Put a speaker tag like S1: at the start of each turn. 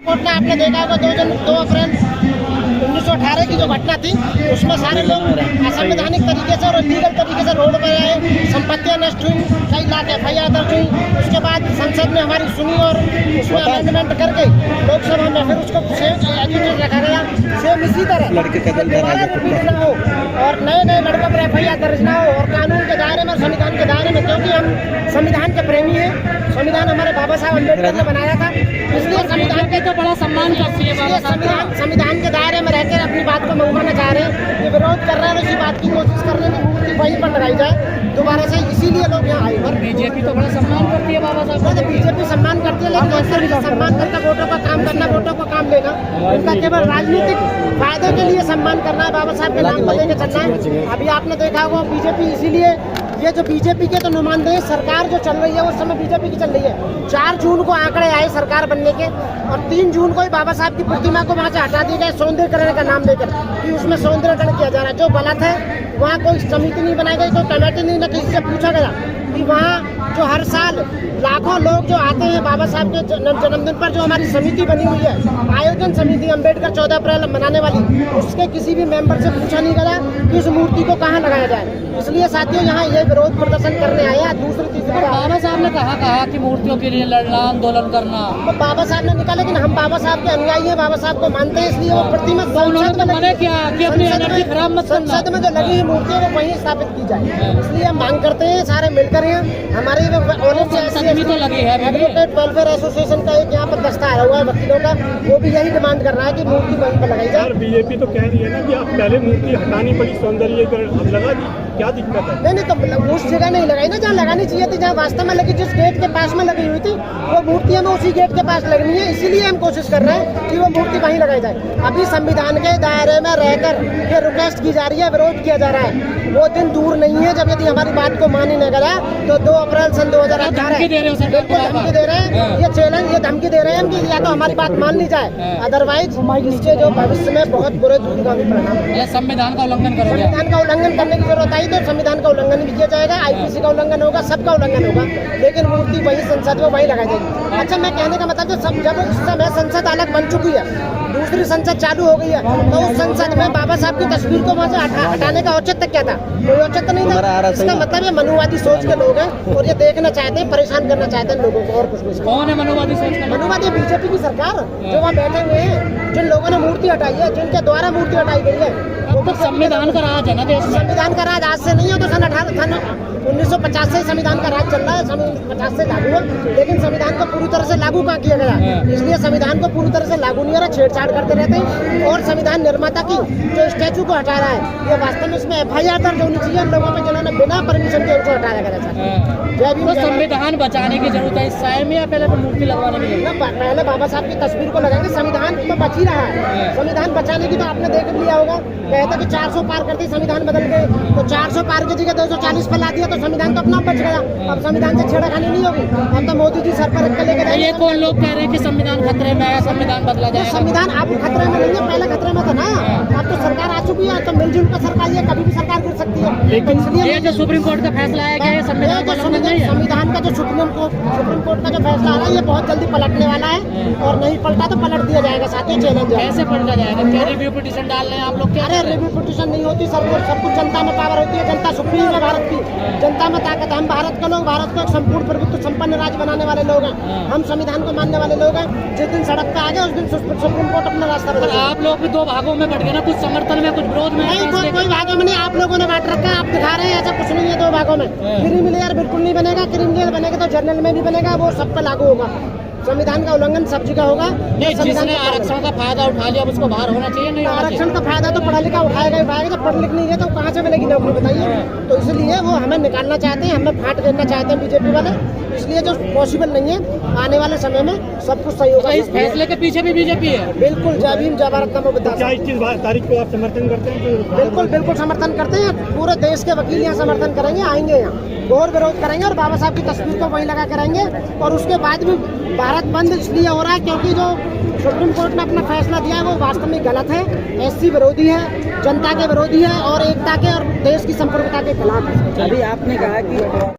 S1: Court ने आपने देखा होगा 2 अप्रैल 1918 की जो घटना थी उसमें सारे लोग असंवैधानिक तरीके से और इलीगल तरीके से रोड पर आए, संपत्तियां नष्ट हुई, कई लाख FIR दर्ज हुई। उसके बाद संसद ने हमारी सुनी और उसमें अमेंडमेंट करके लोकसभा में फिर उसको एजुकेट रखा गया। सेम इसी तरह दोबारा रिपीट ना हो और नए लड़कों पर FIR दर्ज ना हो और कानून के दायरे में, संविधान के दायरे में, क्योंकि हम संविधान के प्रेमी हैं। संविधान हमारे बाबा साहब अम्बेडकर ने बनाया था, इसलिए संविधान के तो बड़ा सम्मान करती है। संविधान के दायरे में रहकर अपनी बात को मनवाना चाह रहे हैं, ये विरोध कर रहे हैं, उसी बात की कोशिश कर रहे हैं कि मूर्ति वहीं पर लगाई जाए दोबारा से, इसीलिए लोग यहाँ आए। और
S2: बीजेपी तो बड़ा सम्मान करती है बाबा साहब का।
S1: बीजेपी सम्मान करती है, लेकिन ऐसा भी सम्मान करके वोटों का काम करना, वोटों का काम लेना, उनका केवल राजनीतिक फायदे के लिए सम्मान करना है, बाबा साहब के नाम को लेकर चलना है। अभी आपने देखा होगा बीजेपी, इसीलिए ये जो बीजेपी के तो नुमाइंदे हैं, सरकार जो चल रही है उस समय बीजेपी की चल रही है। 4 जून को आंकड़े आए सरकार बनने के और 3 जून को ही बाबा साहब की प्रतिमा को वहाँ से हटा दिया गया सौंदर्यकरण का नाम लेकर कि उसमें सौंदर्यकरण किया जा रहा है, जो गलत है। वहाँ कोई समिति नहीं बनाई गई, कोई कमेटी नहीं, न किसी से पूछा गया कि वहाँ जो हर साल लाखों लोग जो आते हैं बाबा साहब के जन्मदिन पर, जो हमारी समिति बनी हुई है, आयोजन समिति अम्बेडकर 14 अप्रैल मनाने वाली, उसके किसी भी मेंबर से पूछा नहीं गया कि उस मूर्ति को कहाँ लगाया जाए। इसलिए साथियों यहाँ ये विरोध प्रदर्शन करने आए हैं। दूसरी तीसरी
S2: बाबा साहब ने कहा कि मूर्तियों के लिए लड़ना, आंदोलन करना,
S1: तो बाबा साहब ने निकाला, लेकिन हम बाबा साहब के अनुयायी हैं, बाबा साहब को मानते हैं, इसलिए वो प्रतिमा संसद में जो लगी हुई मूर्ति है वो वहीं स्थापित की जाए। इसलिए हम मांग करते हैं सारे मिलकर हैं, हमारे एडवोकेट वेलफेयर एसोसिएशन का एक यहाँ पर दस्ता आया हुआ है वकीलों का, वो भी यही डिमांड कर रहा है कि मूर्ति वहीं पर लगाई जाए।
S3: बीजेपी तो कह रही है ना कि आप पहले मूर्ति हटानी पड़ी, सौंदर्यीकरण अब लगा दी, क्या दिक्कत है?
S1: नहीं तो उस जगह नहीं लगाई ना जहाँ लगानी चाहिए थी, जहाँ वास्तव में लगी, जिस गेट के पास में लगी हुई थी वो मूर्ति हमें उसी गेट के पास लगनी है। इसीलिए हम कोशिश कर रहे हैं कि वो मूर्ति वहीं लगाई जाए। अभी संविधान के दायरे में रहकर ये रिक्वेस्ट की जा रही है, विरोध किया जा रहा है। वो दिन दूर नहीं है जब यदि हमारी बात को मान ही न गया तो 2 अप्रैल सन 2018 बिल्कुल धमकी दे रहे हैं, ये चैलेंज, ये धमकी दे रहे हैं कि या तो हमारी बात मान ली जाए, अदरवाइज इसके जो भविष्य में बहुत बुरे दूरगामी परिणाम।
S2: संविधान का उल्लंघन करोगे?
S1: संविधान का उल्लंघन करने की जरूरत आई तो संविधान का उल्लंघन भी किया जाएगा, IPC का उल्लंघन होगा, सबका उल्लंघन होगा, लेकिन मूर्ति वही संसद में वही लगाई जाएगी। अच्छा, मैं कहने का मतलब जब इस समय संसद अलग बन चुकी है, दूसरी संसद चालू हो गई है, तो उस संसद में बाबा साहब की तस्वीर को वहाँ से हटाने का औचित्य क्या था? कोई औचित्य नहीं था। इसका मतलब ये मनुवादी सोच के लोग हैं और ये देखना चाहते हैं, परेशान करना चाहते हैं लोगों को, और कुछ नहीं।
S2: कौन है मनोवादी सोच?
S1: मनोवादी बीजेपी की सरकार जो वहाँ बैठे हुए हैं, जिन लोगों ने मूर्ति हटाई है, जिनके द्वारा मूर्ति हटाई गई है, वो तो
S2: संविधान का राज है ना देश में।
S1: संविधान का राज आज से नहीं है, तो सन 1950 से संविधान का राज चल रहा है, 1950 से लागू है, लेकिन संविधान को पूरी तरह से लागू कहाँ किया गया? इसलिए संविधान को पूरी तरह से लागू नहीं हो रहा, छेड़छाड़ करते रहते हैं। और संविधान निर्माता की जो स्टैचू को हटा रहा है, ये वास्तव में इसमें FIR दर्ज होनी चाहिए उन लोगों पर जिन्होंने बिना परमिशन के उनको हटाया गया था।
S2: तो संविधान बचाने की जरूरत है इस शहर में, या पहले मूर्ति लगवाने की जरूरत है?
S1: पहले बाबा साहब की तस्वीर को लगाएंगे, संविधान तो बच ही रहा है। संविधान बचाने की तो आपने देख लिया होगा, कहता कि 400 पार करते संविधान बदल गए, तो 400 पार की जगह 240 पर ला दिया तो संविधान तो अपना बच गया। अब संविधान से छेड़खानी नहीं होगी, अब तो मोदी जी सर पर रख के लेकर।
S2: ये कौन लोग कह रहे हैं कि संविधान खतरे में है, संविधान बदला जाएगा?
S1: संविधान अब खतरे में नहीं है, पहले खतरे में था ना। अब तो सरकार आ चुकी है, तो मिलजुल कर सरकार, ये कभी भी सरकार गिर सकती है।
S2: लेकिन ये जो सुप्रीम कोर्ट का फैसला है कि संविधान का उल्लंघन नहीं है,
S1: संविधान का जो सुप्रीम कोर्ट का जो फैसला आ रहा है ये बहुत जल्दी पलटने वाला है, और नहीं पलटा तो पलट दिया जाएगा। साथियों, चैलेंज है।
S2: कैसे पलटा जाएगा? क्या रिव्यू पिटीशन डाल रहे हैं आप लोग?
S1: अरे रिव्यू पिटीशन नहीं होती, सब कुछ जनता में पावर होती है, जनता सुप्रीम है भारत की, जनता में ताकत है। हम भारत के लोग, भारत को एक संपूर्ण प्रभुत्व संपन्न राज्य बनाने वाले लोग हैं, हम संविधान को मानने वाले लोग हैं। जिस दिन सड़क पे आ गए उस दिन सुप्रीम कोर्ट अपना रास्ता बदल।
S2: आप लोग भी 2 भागों में बढ़ गए ना, कुछ समर्थन में, कुछ विरोध में।
S1: नहीं, कोई भागों में नहीं, आप लोगों ने बांट रखा है, आप दिखा रहे हैं, ऐसा कुछ नहीं है 2 भागों में। क्रिमिनल बिल्कुल नहीं बनेगा, क्रिमिनल बनेगा तो जनरल में भी बनेगा, वो सब पे लागू होगा। संविधान का उल्लंघन सब जगह होगा।
S2: जिसने आरक्षण का फायदा उठा लिया उसको बाहर होना चाहिए। नहीं,
S1: आरक्षण का फायदा तो पढ़ा लिखा उठाएगा, जब पढ़ लिख नहीं है तो कहाँ से मिलेगी नौकरी, बताइए? तो इसलिए वो हमें निकालना चाहते हैं, हमें फाट देना चाहते हैं बीजेपी वाले, इसलिए जो पॉसिबल नहीं है। आने वाले समय में सब कुछ सही होगा।
S2: इस फैसले के पीछे भी बीजेपी है।
S1: बिल्कुल, जय भीम, जय भारत, नमो बुद्धाय।
S3: क्या 21 तारीख को आप समर्थन करते हैं?
S1: बिल्कुल समर्थन करते हैं। पूरे देश के वकील यहाँ समर्थन करेंगे, आएंगे यहाँ, घोर विरोध करेंगे और बाबा साहब की तस्वीर को वहीं लगा करेंगे। और उसके बाद भी भारत बंद इसलिए हो रहा है क्योंकि जो सुप्रीम कोर्ट ने अपना फैसला दिया है वो वास्तव में गलत है, SC विरोधी है, जनता के विरोधी है और एकता के और देश की संप्रभुता के खिलाफ है।
S4: अभी आपने कहा कि